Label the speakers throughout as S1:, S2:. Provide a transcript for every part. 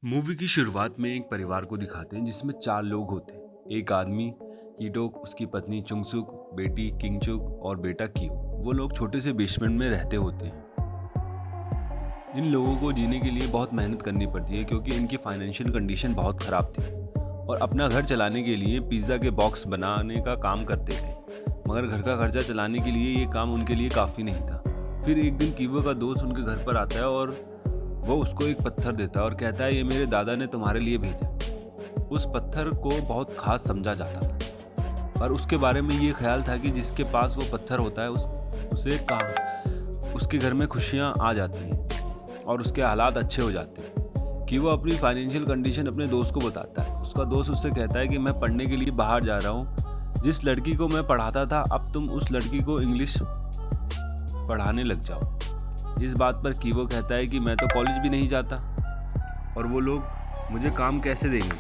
S1: Movie की शुरुआत में एक परिवार को दिखाते हैं जिसमें 4 लोग होते हैं। एक आदमी कीटोक, उसकी पत्नी चुंगसुक, बेटी किंगचुक और बेटा कियो। वो लोग छोटे से बेसमेंट में रहते होते हैं। इन लोगों को जीने के लिए बहुत मेहनत करनी पड़ती है क्योंकि इनकी फाइनेंशियल कंडीशन बहुत ख़राब थी और अपना घर चलाने के लिए पिज़्ज़ा के बॉक्स बनाने का काम करते थे, मगर घर का खर्चा चलाने के लिए ये काम उनके लिए काफ़ी नहीं था। फिर एक दिन कीवो का दोस्त उनके घर पर आता है और वो उसको एक पत्थर देता है और कहता है, ये मेरे दादा ने तुम्हारे लिए भेजा। उस पत्थर को बहुत खास समझा जाता था, पर उसके बारे में ये ख्याल था कि जिसके पास वो पत्थर होता है उसे उसके घर में खुशियाँ आ जाती हैं और उसके हालात अच्छे हो जाते हैं। कि वो अपनी फाइनेंशियल कंडीशन अपने दोस्त को बताता है। उसका दोस्त उससे कहता है कि मैं पढ़ने के लिए बाहर जा रहा हूँ। जिस लड़की को मैं पढ़ाता था, अब तुम उस लड़की को इंग्लिश पढ़ाने लग जाओ। इस बात पर कीवो कहता है कि मैं तो कॉलेज भी नहीं जाता और वो लोग मुझे काम कैसे देंगे।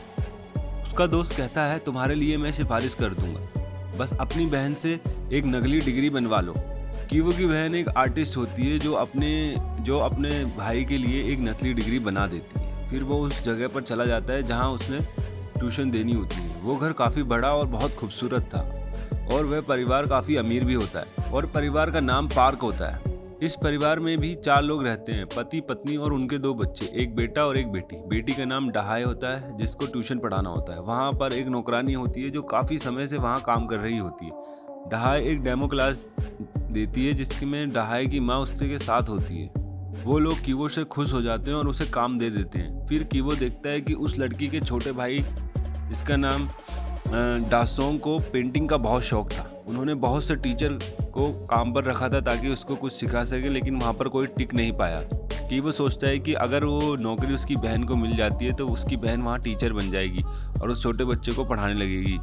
S1: उसका दोस्त कहता है, तुम्हारे लिए मैं सिफारिश कर दूंगा, बस अपनी बहन से एक नकली डिग्री बनवा लो। कीवो की बहन एक आर्टिस्ट होती है जो अपने भाई के लिए एक नकली डिग्री बना देती है। फिर वो उस जगह पर चला जाता है जहाँ उसने ट्यूशन देनी होती है। वो घर काफ़ी बड़ा और बहुत खूबसूरत था और वह परिवार काफ़ी अमीर भी होता है और परिवार का नाम पार्क होता है। इस परिवार में भी 4 लोग रहते हैं, पति पत्नी और उनके 2 बच्चे, एक बेटा और एक बेटी। बेटी का नाम डहाई होता है जिसको ट्यूशन पढ़ाना होता है। वहाँ पर एक नौकरानी होती है जो काफ़ी समय से वहाँ काम कर रही होती है। डहाई एक डेमो क्लास देती है जिसमें डहाई की माँ उसके के साथ होती है। वो लोग कीवो से खुश हो जाते हैं और उसे काम दे देते हैं। फिर कीवो देखता है कि उस लड़की के छोटे भाई, इसका नाम डासोंग, को पेंटिंग का बहुत शौक था। उन्होंने बहुत से टीचर को काम पर रखा था ताकि उसको कुछ सिखा सके, लेकिन वहाँ पर कोई टिक नहीं पाया। कि वो सोचता है कि अगर वो नौकरी उसकी बहन को मिल जाती है तो उसकी बहन वहाँ टीचर बन जाएगी और उस छोटे बच्चे को पढ़ाने लगेगी।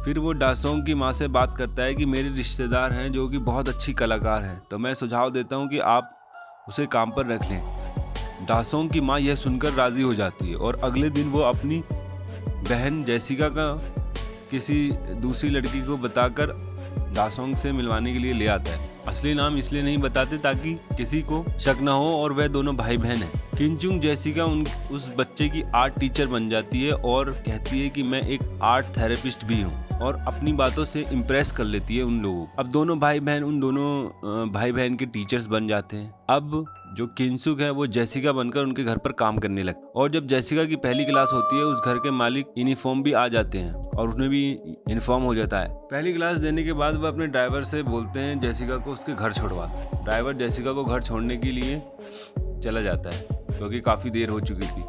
S1: फिर वो डासोंग की माँ से बात करता है कि मेरे रिश्तेदार हैं जो कि बहुत अच्छी कलाकार हैं, तो मैं सुझाव देता हूँ कि आप उसे काम पर रख लें। डासोंग की माँ यह सुनकर राज़ी हो जाती है और अगले दिन वो अपनी बहन जेसिका का किसी दूसरी लड़की को बताकर डासोंग से मिलवाने के लिए ले आता है। असली नाम इसलिए नहीं बताते ताकि किसी को शक न हो और वह दोनों भाई बहन हैं। किंचुंग जेसिका उस बच्चे की आर्ट टीचर बन जाती है और कहती है कि मैं एक आर्ट थेरेपिस्ट भी हूँ और अपनी बातों से इम्प्रेस कर लेती है उन लोगों को। अब दोनों भाई बहन के टीचर्स बन जाते हैं। अब जो किंसुक है वो जेसिका बनकर उनके घर पर काम करने लगता और जब जेसिका की पहली क्लास होती है उस घर के मालिक यूनिफॉर्म भी आ जाते हैं और उन्हें भी इन्फॉर्म हो जाता है। पहली क्लास देने के बाद वह अपने ड्राइवर से बोलते हैं जेसिका को उसके घर छोड़वा दो। ड्राइवर जेसिका को घर छोड़ने के लिए चला जाता है क्योंकि काफ़ी देर हो चुकी थी।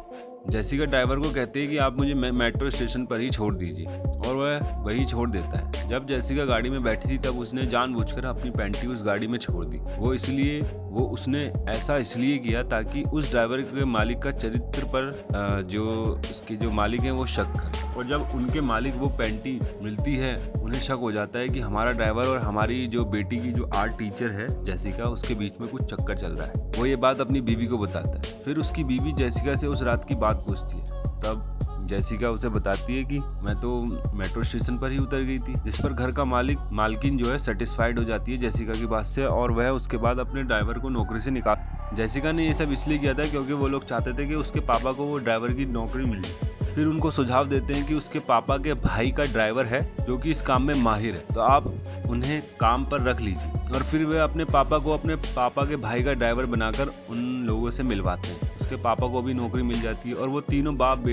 S1: जेसिका ड्राइवर को कहते हैं कि आप मुझे मेट्रो स्टेशन पर ही छोड़ दीजिए और वह वही छोड़ देता है। जब जेसिका गाड़ी में बैठी थी तब उसने जानबूझकर अपनी पैंटी उस गाड़ी में छोड़ दी। उसने ऐसा इसलिए किया ताकि उस ड्राइवर के मालिक का चरित्र पर जो मालिक हैं वो शक करें। और जब उनके मालिक वो पैंटी मिलती है उन्हें शक हो जाता है कि हमारा ड्राइवर और हमारी जो बेटी की जो आर्ट टीचर है जेसिका, उसके बीच में कुछ चक्कर चल रहा है। वो ये बात अपनी बीवी को बताता है। फिर उसकी बीवी जेसिका से उस रात की बात पूछती है। तब जेसिका उसे बताती है कि मैं तो मेट्रो स्टेशन पर ही उतर गई थी, जिस पर घर का मालकिन जो है सेटिस्फाइड हो जाती है जेसिका की बात से और वह उसके बाद अपने ड्राइवर को नौकरी से निकाल। जेसिका ने ये सब इसलिए किया था क्योंकि वो लोग चाहते थे कि उसके पापा को वो ड्राइवर की नौकरी मिल जाए। फिर उनको सुझाव देते हैं कि उसके पापा के भाई का ड्राइवर है जो कि इस काम में माहिर है, तो आप उन्हें काम पर रख लीजिए। और फिर वे अपने पापा को अपने पापा के भाई का ड्राइवर बनाकर उन लोगों से मिलवाते हैं। उसके पापा को भी नौकरी मिल जाती है और वो तीनों बाप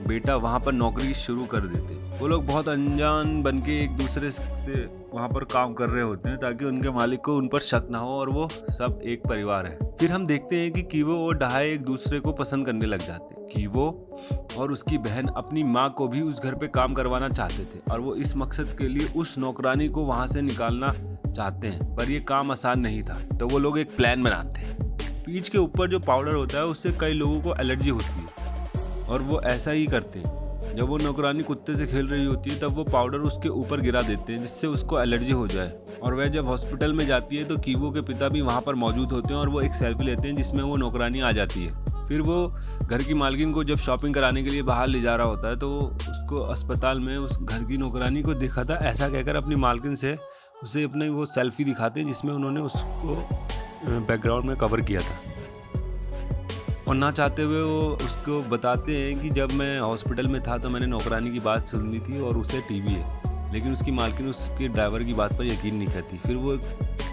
S1: बेटा वहाँ पर नौकरी शुरू कर देते हैं। वो लोग बहुत अनजान बन के एक दूसरे से वहाँ पर काम कर रहे होते हैं ताकि उनके मालिक को उन पर शक ना हो और वो सब एक परिवार है। फिर हम देखते हैं कि कीवो और डहाई एक दूसरे को पसंद करने लग जाते हैं। कीवो और उसकी बहन अपनी माँ को भी उस घर पे काम करवाना चाहते थे और वो इस मकसद के लिए उस नौकरानी को वहाँ से निकालना चाहते हैं, पर ये काम आसान नहीं था। तो वो लोग एक प्लान बनाते हैं। पीच के ऊपर जो पाउडर होता है उससे कई लोगों को एलर्जी होती है और वो ऐसा ही करते हैं। जब वो नौकरानी कुत्ते से खेल रही होती है तब वो पाउडर उसके ऊपर गिरा देते हैं जिससे उसको एलर्जी हो जाए। और वह जब हॉस्पिटल में जाती है तो कीवो के पिता भी वहाँ पर मौजूद होते हैं और वो एक सेल्फी लेते हैं जिसमें वो नौकरानी आ जाती है। फिर वो घर की मालकिन को जब शॉपिंग कराने के लिए बाहर ले जा रहा होता है तो उसको अस्पताल में उस घर की नौकरानी को देखा था, ऐसा कहकर अपनी मालकिन से उसे अपने वो सेल्फी दिखाते हैं जिसमें उन्होंने उसको बैकग्राउंड में कवर किया था। और ना चाहते हुए वो उसको बताते हैं कि जब मैं हॉस्पिटल में था तो मैंने नौकरानी की बात सुनी थी और उसे टीबी है, लेकिन उसकी मालकिन उसके ड्राइवर की बात पर यकीन नहीं करती। फिर वो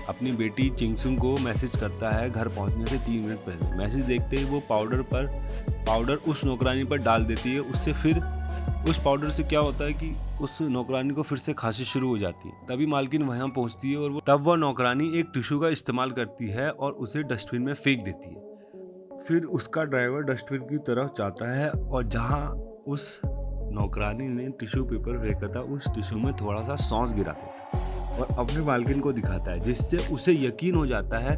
S1: अपनी बेटी चिंगसुंग को मैसेज करता है घर पहुंचने से 3 मिनट पहले। मैसेज देखते ही वो पाउडर उस नौकरानी पर डाल देती है। उससे फिर उस पाउडर से क्या होता है कि उस नौकरानी को फिर से खांसी शुरू हो जाती है। तभी मालकिन वहाँ पहुँचती है और तब वो नौकरानी एक टिश्यू का इस्तेमाल करती है और उसे डस्टबिन में फेंक देती है। फिर उसका ड्राइवर डस्टबिन की तरफ जाता है और जहाँ उस नौकरानी ने टिश्यू पेपर फेंका था उस टिश्यू में थोड़ा सा सॉस गिरा देता है और अपने मालकिन को दिखाता है, जिससे उसे यकीन हो जाता है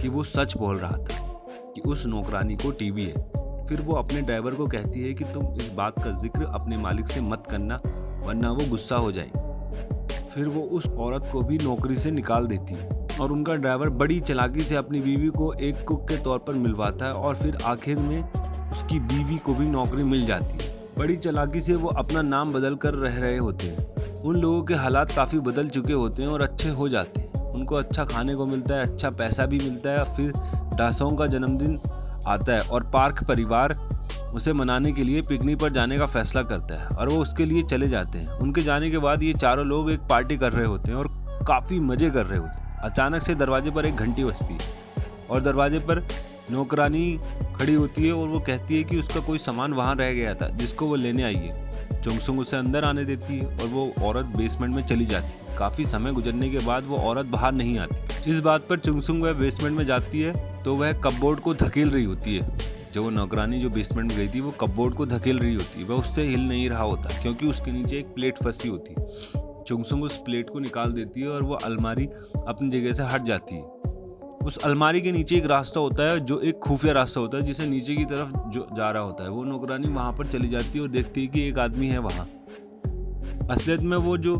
S1: कि वो सच बोल रहा था कि उस नौकरानी को टीबी है। फिर वो अपने ड्राइवर को कहती है कि तुम इस बात का जिक्र अपने मालिक से मत करना वरना वो गुस्सा हो जाएगी। फिर वो उस औरत को भी नौकरी से निकाल देती है और उनका ड्राइवर बड़ी चालाकी से अपनी बीवी को एक कुक के तौर पर मिलवाता है और फिर आखिर में उसकी बीवी को भी नौकरी मिल जाती है। बड़ी चालाकी से वो अपना नाम बदल कर रह रहे होते हैं। उन लोगों के हालात काफ़ी बदल चुके होते हैं और अच्छे हो जाते हैं। उनको अच्छा खाने को मिलता है, अच्छा पैसा भी मिलता है। फिर डासोंग का जन्मदिन आता है और पार्क परिवार उसे मनाने के लिए पिकनिक पर जाने का फैसला करता है और वो उसके लिए चले जाते हैं। उनके जाने के बाद ये चारों लोग एक पार्टी कर रहे होते हैं और काफ़ी मज़े कर रहे होते हैं। अचानक से दरवाजे पर एक घंटी बजती है और दरवाजे पर नौकरानी खड़ी होती है और वो कहती है कि उसका कोई सामान वहाँ रह गया था जिसको वो लेने आई है। चुंगसुंग उसे अंदर आने देती है और वो औरत बेसमेंट में चली जाती है। काफ़ी समय गुजरने के बाद वो औरत बाहर नहीं आती। इस बात पर चुंगसुंग वह बेसमेंट में जाती है तो वह कपबोर्ड को धकेल रही होती है। जो वो नौकरानी जो बेसमेंट में गई थी वो कपबोर्ड को धकेल रही होती है। वह उससे हिल नहीं रहा होता क्योंकि उसके नीचे एक प्लेट फंसी होती है। चुंगसुंग उस प्लेट को निकाल देती है और वो अलमारी अपनी जगह से हट जाती है। उस अलमारी के नीचे एक रास्ता होता है जो एक खुफिया रास्ता होता है जिसे नीचे की तरफ जो जा रहा होता है। वो नौकरानी वहाँ पर चली जाती है और देखती है कि एक आदमी है वहाँ। असलियत में वो जो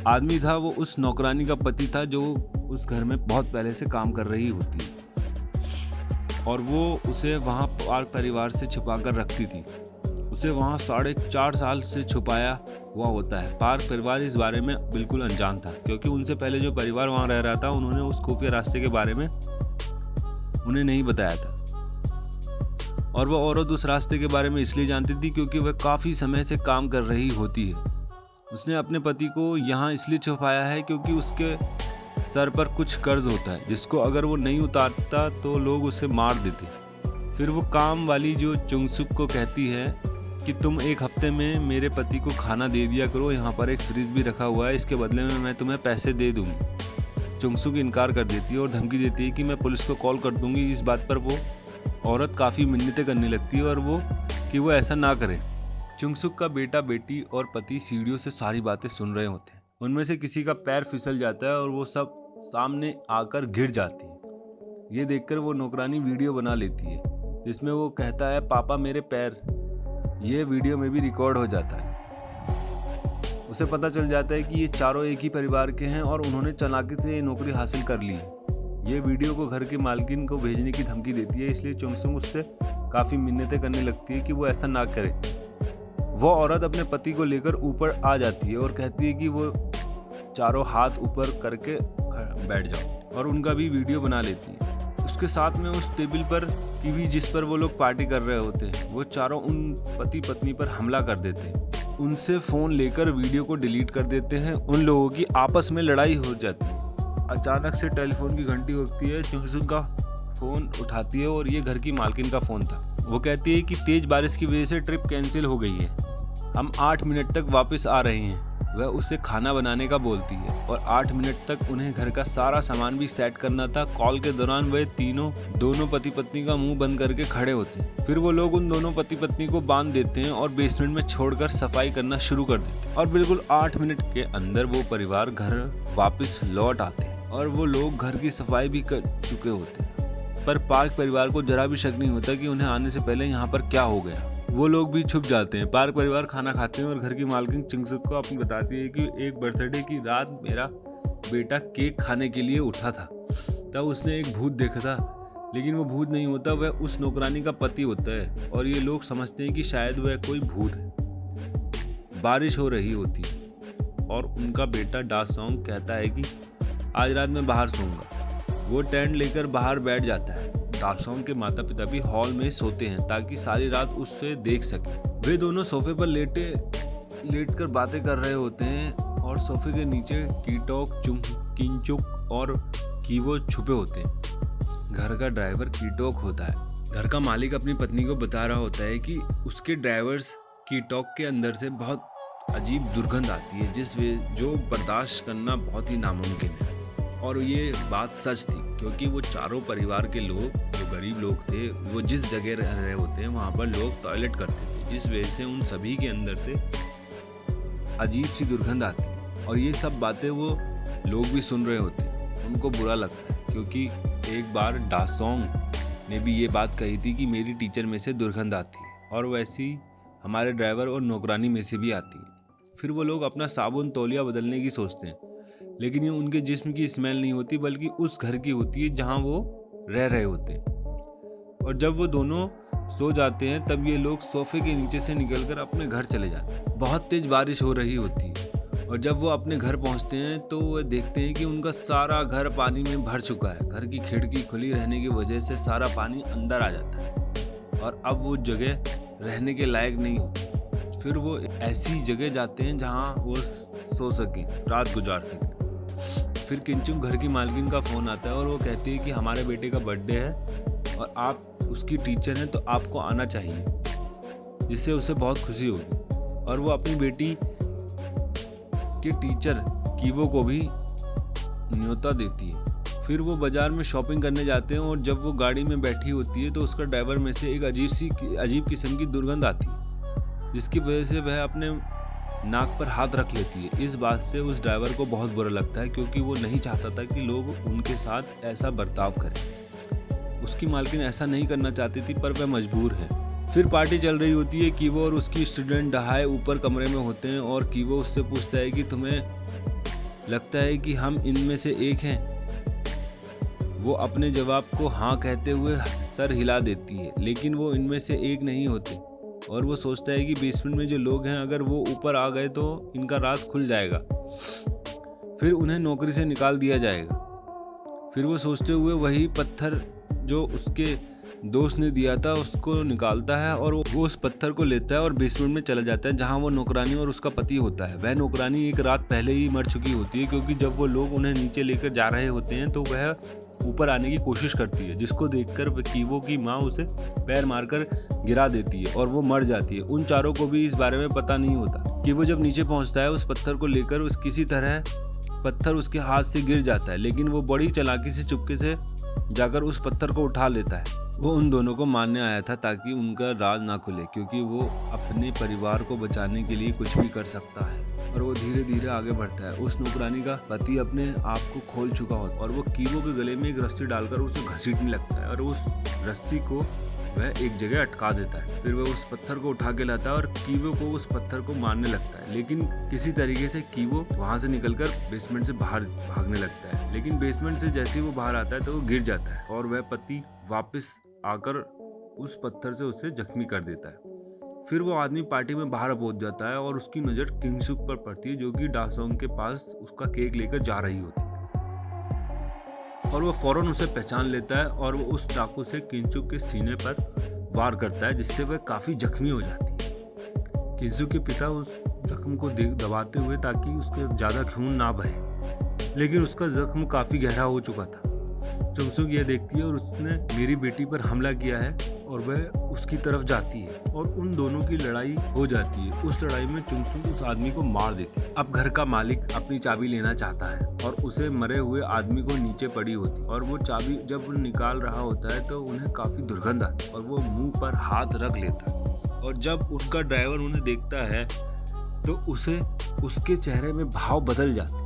S1: आदमी था वो उस नौकरानी का पति था जो उस घर में बहुत पहले से काम कर रही होती है और वो उसे वहाँ पार्क परिवार से छुपा कर रखती थी। उसे वहाँ 4.5 साल से छुपाया हुआ होता है। पार्क परिवार इस बारे में बिल्कुल अनजान था क्योंकि उनसे पहले जो परिवार वहाँ रह रहा था उन्होंने उस खुफिया रास्ते के बारे में उन्हें नहीं बताया था। और वह औरत उस रास्ते के बारे में इसलिए जानती थी क्योंकि वह काफ़ी समय से काम कर रही होती है। उसने अपने पति को यहाँ इसलिए छुपाया है क्योंकि उसके सर पर कुछ कर्ज होता है जिसको अगर वो नहीं उतारता तो लोग उसे मार देते। फिर वो काम वाली जो चुंगसुक को कहती है कि तुम एक हफ्ते में मेरे पति को खाना दे दिया करो, यहाँ पर एक फ्रिज भी रखा हुआ है, इसके बदले में मैं तुम्हें पैसे दे दूँगी। चुंगसुक इनकार कर देती है और धमकी देती है कि मैं पुलिस को कॉल कर दूँगी। इस बात पर वो औरत काफ़ी मिन्नतें करने लगती है और वो ऐसा ना करे। चुंगसुक का बेटा बेटी और पति सीढ़ियों से सारी बातें सुन रहे होते हैं। उनमें से किसी का पैर फिसल जाता है और वो सब सामने आकर गिर जाती है। ये देखकर वो नौकरानी वीडियो बना लेती है जिसमें वो कहता है पापा मेरे पैर। ये वीडियो में भी रिकॉर्ड हो जाता है। उसे पता चल जाता है कि ये चारों एक ही परिवार के हैं और उन्होंने चालाकी से ये नौकरी हासिल कर ली है। ये वीडियो को घर के मालकिन को भेजने की धमकी देती है, इसलिए चुंगसुंग उससे काफ़ी मिन्नतें करने लगती है कि वो ऐसा ना करे। वो औरत अपने पति को लेकर ऊपर आ जाती है और कहती है कि वो चारों हाथ ऊपर करके बैठ जाओ और उनका भी वीडियो बना लेती है। उसके साथ में उस टेबल पर टीवी जिस पर वो लोग पार्टी कर रहे होते हैं वो चारों उन पति पत्नी पर हमला कर देते हैं। उनसे फ़ोन लेकर वीडियो को डिलीट कर देते हैं। उन लोगों की आपस में लड़ाई हो जाती है। अचानक से टेलीफोन की घंटी बजती है। चुंगसुक का फ़ोन उठाती है और ये घर की मालकिन का फ़ोन था। वो कहती है कि तेज़ बारिश की वजह से ट्रिप कैंसिल हो गई है, हम 8 मिनट तक वापस आ रहे हैं। वह उससे खाना बनाने का बोलती है और 8 मिनट तक उन्हें घर का सारा सामान भी सेट करना था। कॉल के दौरान वह दोनों पति पत्नी का मुंह बंद करके खड़े होते हैं। फिर वो लोग उन दोनों पति पत्नी को बांध देते हैं और बेसमेंट में छोड़कर सफाई करना शुरू कर देते हैं और बिल्कुल 8 मिनट के अंदर वो परिवार घर वापस लौट आते हैं और वो लोग घर की सफाई भी कर चुके होते हैं। पर पार्क परिवार को जरा भी शक नहीं होता कि उन्हें आने से पहले यहाँ पर क्या हो गया। वो लोग भी छुप जाते हैं। पार्क परिवार खाना खाते हैं और घर की मालकिन चुंगसुक को अपनी बताती है कि एक बर्थडे की रात मेरा बेटा केक खाने के लिए उठा था, तब उसने एक भूत देखा था, लेकिन वो भूत नहीं होता, वह उस नौकरानी का पति होता है और ये लोग समझते हैं कि शायद वह कोई भूत है। बारिश हो रही होती है और उनका बेटा डासोंग कहता है कि आज रात मैं बाहर सोऊंगा। वो टेंट लेकर बाहर बैठ जाता है। दासोंग के माता पिता भी हॉल में सोते हैं ताकि सारी रात उससे देख सके। वे दोनों सोफे पर लेटकर बातें कर रहे होते हैं और सोफे के नीचे कीटोक, किंगचुक और कीवो छुपे होते हैं। घर का ड्राइवर कीटोक होता है। घर का मालिक अपनी पत्नी को बता रहा होता है कि उसके ड्राइवर्स कीटोक के अंदर से बहुत अजीब दुर्गंध आती है जो बर्दाश्त करना बहुत ही नामुमकिन है। और ये बात सच थी क्योंकि वो चारों परिवार के लोग जो गरीब लोग थे, वो जिस जगह रह रहे होते हैं वहाँ पर लोग टॉयलेट करते थे, जिस वजह से उन सभी के अंदर से अजीब सी दुर्गंध आती है। और ये सब बातें वो लोग भी सुन रहे होते हैं। उनको बुरा लगता है क्योंकि एक बार दासोंग ने भी ये बात कही थी कि मेरी टीचर में से दुर्गंध आती है और वैसी हमारे ड्राइवर और नौकरानी में से भी आती है। फिर वो लोग अपना साबुन तौलिया बदलने की सोचते हैं, लेकिन ये उनके जिस्म की स्मेल नहीं होती बल्कि उस घर की होती है जहाँ वो रह रहे होते हैं। और जब वो दोनों सो जाते हैं तब ये लोग सोफे के नीचे से निकलकर अपने घर चले जाते हैं। बहुत तेज बारिश हो रही होती है और जब वो अपने घर पहुंचते हैं तो वो देखते हैं कि उनका सारा घर पानी में भर चुका है। घर की खिड़की खुली रहने की वजह से सारा पानी अंदर आ जाता है और अब वो जगह रहने के लायक नहीं होती। फिर वो ऐसी जगह जाते हैं जहाँ वो सो सकें, रात गुजार सकें। फिर किंचुक घर की मालकिन का फ़ोन आता है और वो कहती है कि हमारे बेटे का बर्थडे है और आप उसकी टीचर हैं तो आपको आना चाहिए, जिससे उसे बहुत खुशी होगी। और वो अपनी बेटी के टीचर कीवो को भी न्योता देती है। फिर वो बाज़ार में शॉपिंग करने जाते हैं और जब वो गाड़ी में बैठी होती है तो उसका ड्राइवर में से एक अजीब किस्म की दुर्गंध आती है, जिसकी वजह से वह अपने नाक पर हाथ रख लेती है। इस बात से उस ड्राइवर को बहुत बुरा लगता है क्योंकि वो नहीं चाहता था कि लोग उनके साथ ऐसा बर्ताव करें। उसकी मालकिन ऐसा नहीं करना चाहती थी पर वह मजबूर है। फिर पार्टी चल रही होती है। कीवो और उसकी स्टूडेंट डहाई ऊपर कमरे में होते हैं और कीवो उससे पूछता है कि तुम्हें लगता है कि हम इनमें से एक हैं? वो अपने जवाब को हाँ कहते हुए सर हिला देती है, लेकिन वो इनमें से एक नहीं होते। और वो सोचता है कि बेसमेंट में जो लोग हैं अगर वो ऊपर आ गए तो इनका राज खुल जाएगा, फिर उन्हें नौकरी से निकाल दिया जाएगा। फिर वो सोचते हुए वही पत्थर जो उसके दोस्त ने दिया था उसको निकालता है और वो उस पत्थर को लेता है और बेसमेंट में चला जाता है जहाँ वो नौकरानी और उसका पति होता है। वह नौकरानी एक रात पहले ही मर चुकी होती है क्योंकि जब वो लोग उन्हें नीचे लेकर जा रहे होते हैं तो वह ऊपर आने की कोशिश करती है, जिसको देखकर कीवो की माँ उसे पैर मारकर गिरा देती है और वो मर जाती है। उन चारों को भी इस बारे में पता नहीं होता। कीवो जब नीचे पहुंचता है उस पत्थर को लेकर किसी तरह पत्थर उसके हाथ से गिर जाता है, लेकिन वो बड़ी चालाकी से चुपके से जाकर उस पत्थर को उठा लेता है। वो उन दोनों को मारने आया था ताकि उनका राज ना खुले, क्योंकि वो अपने परिवार को बचाने के लिए कुछ भी कर सकता है। और वो धीरे धीरे आगे बढ़ता है। उस नौकरानी का पति अपने आप को खोल चुका होता है और वो कीवो के गले में एक रस्सी डालकर उसे घसीटने लगता है और उस रस्सी को वह एक जगह अटका देता है। फिर वह उस पत्थर को उठा के लाता है और कीवो को उस पत्थर को मारने लगता है, लेकिन किसी तरीके से कीवो वहां से निकलकर बेसमेंट से बाहर भागने लगता है। लेकिन बेसमेंट से जैसे ही वो बाहर आता है तो वो गिर जाता है और वह पति वापस आकर उस पत्थर से उसे जख्मी कर देता है। फिर वो आदमी पार्टी में बाहर पहुंच जाता है और उसकी नज़र किंगसुक पर पड़ती है, जो कि दासोंग के पास उसका केक लेकर जा रही होती है। और वो फौरन उसे पहचान लेता है और वो उस चाकू से किंगसुक के सीने पर वार करता है, जिससे वह काफ़ी जख्मी हो जाती है। किंगसुक के पिता उस जख्म को दबाते हुए ताकि उसके ज़्यादा खून ना बहे, लेकिन उसका जख्म काफ़ी गहरा हो चुका था। चुंगसुक ये देखती है और उसने मेरी बेटी पर हमला किया है और वह उसकी तरफ जाती है और उन दोनों की लड़ाई हो जाती है। उस लड़ाई में चुंगसुक उस आदमी को मार देती है। अब घर का मालिक अपनी चाबी लेना चाहता है और उसे मरे हुए आदमी को नीचे पड़ी होती है और वो चाबी जब वो निकाल रहा होता है तो उन्हें काफ़ी दुर्गंध आती है और वो मुंह पर हाथ रख लेता है। और जब उनका ड्राइवर उन्हें देखता है तो उसे उसके चेहरे में भाव बदल जाते हैं।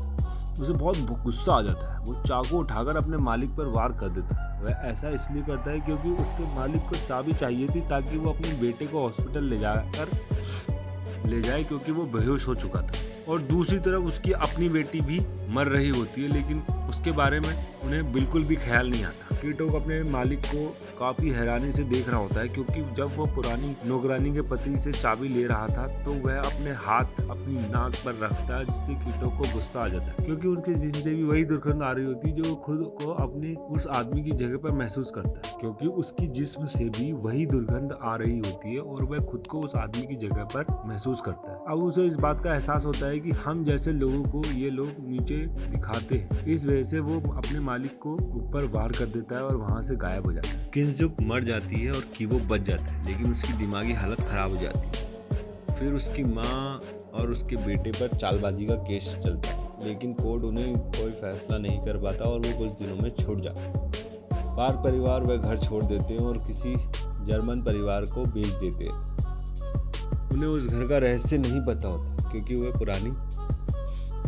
S1: उसे बहुत गुस्सा आ जाता है। वो चाकू उठाकर अपने मालिक पर वार कर देता है। वह ऐसा इसलिए करता है क्योंकि उसके मालिक को चाबी चाहिए थी ताकि वो अपने बेटे को हॉस्पिटल ले जाए क्योंकि वो बेहोश हो चुका था। और दूसरी तरफ उसकी अपनी बेटी भी मर रही होती है, लेकिन उसके बारे में उन्हें बिल्कुल भी ख्याल नहीं आता। कीटोक अपने मालिक को काफी हैरानी से देख रहा होता है, क्योंकि जब वो पुरानी नौकरानी के पति से चाबी ले रहा था तो वह अपने हाथ अपनी नाक पर रखता है, जिससे कीटोक को गुस्सा आ जाता है, क्योंकि उनके जिस्म से भी वही दुर्गंध आ रही होती है जो खुद को अपने उस आदमी की जगह पर महसूस करता है, क्योंकि उसकी जिस्म से भी वही दुर्गंध आ रही होती है और वह खुद को उस आदमी की जगह पर महसूस करता है। अब उसे इस बात का एहसास होता है कि हम जैसे लोगों को ये लोग नीचे दिखाते हैं, इस वजह से वो अपने मालिक को ऊपर वार कर देता है और वहाँ से गायब हो जाता है। किंजुक मर जाती है और कीवो बच जाता है, लेकिन उसकी दिमागी हालत खराब हो जाती है। फिर उसकी माँ और उसके बेटे पर चालबाजी का केस चलता है, लेकिन कोर्ट उन्हें कोई फैसला नहीं कर पाता और वो कुछ दिनों में छूट जाता है। पार्क परिवार वह घर छोड़ देते हैं और किसी जर्मन परिवार को बेच देते हैं। उन्हें उस घर का रहस्य नहीं पता होता, क्योंकि वह पुरानी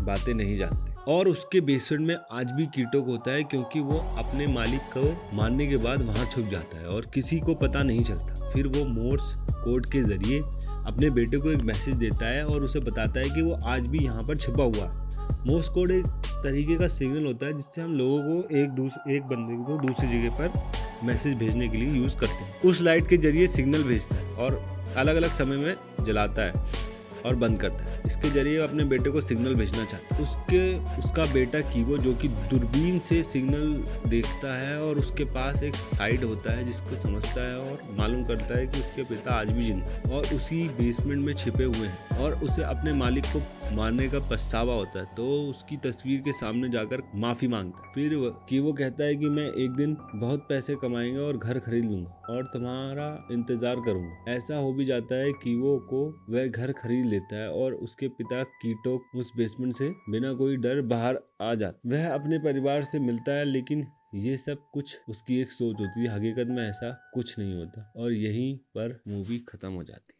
S1: बातें नहीं जानते। और उसके बेसमेंट में आज भी कीटोक होता है, क्योंकि वो अपने मालिक को मारने के बाद वहाँ छुप जाता है और किसी को पता नहीं चलता। फिर वो मोर्स कोड के जरिए अपने बेटे को एक मैसेज देता है और उसे बताता है कि वो आज भी यहाँ पर छिपा हुआ है। मोर्स कोड एक तरीके का सिग्नल होता है जिससे हम लोगों को एक बंदे को दूसरी जगह पर मैसेज भेजने के लिए यूज़ करते हैं। उस लाइट के जरिए सिग्नल भेजता है और अलग अलग समय में जलाता है और बंद करता है। इसके जरिए अपने बेटे को सिग्नल भेजना चाहता है। उसका बेटा कीवो, जो कि दूरबीन से सिग्नल देखता है और उसके पास एक साइड होता है जिसको समझता है और मालूम करता है कि उसके पिता आज भी जिंदा है और उसी बेसमेंट में छिपे हुए हैं, और उसे अपने मालिक को मारने का पछतावा होता है, तो उसकी तस्वीर के सामने जाकर माफी मांगता है। फिर कीवो कहता है कि मैं एक दिन बहुत पैसे कमाएंगा और घर खरीद लूंगा और तुम्हारा इंतजार करूंगा। ऐसा हो भी जाता है। कीवो को वह घर खरीद लेता है और उसके पिता कीटोक उस बेसमेंट से बिना कोई डर बाहर आ जाता। वह अपने परिवार से मिलता है, लेकिन ये सब कुछ उसकी एक सोच होती है। हकीकत में ऐसा कुछ नहीं होता और यहीं पर मूवी खत्म हो जाती है।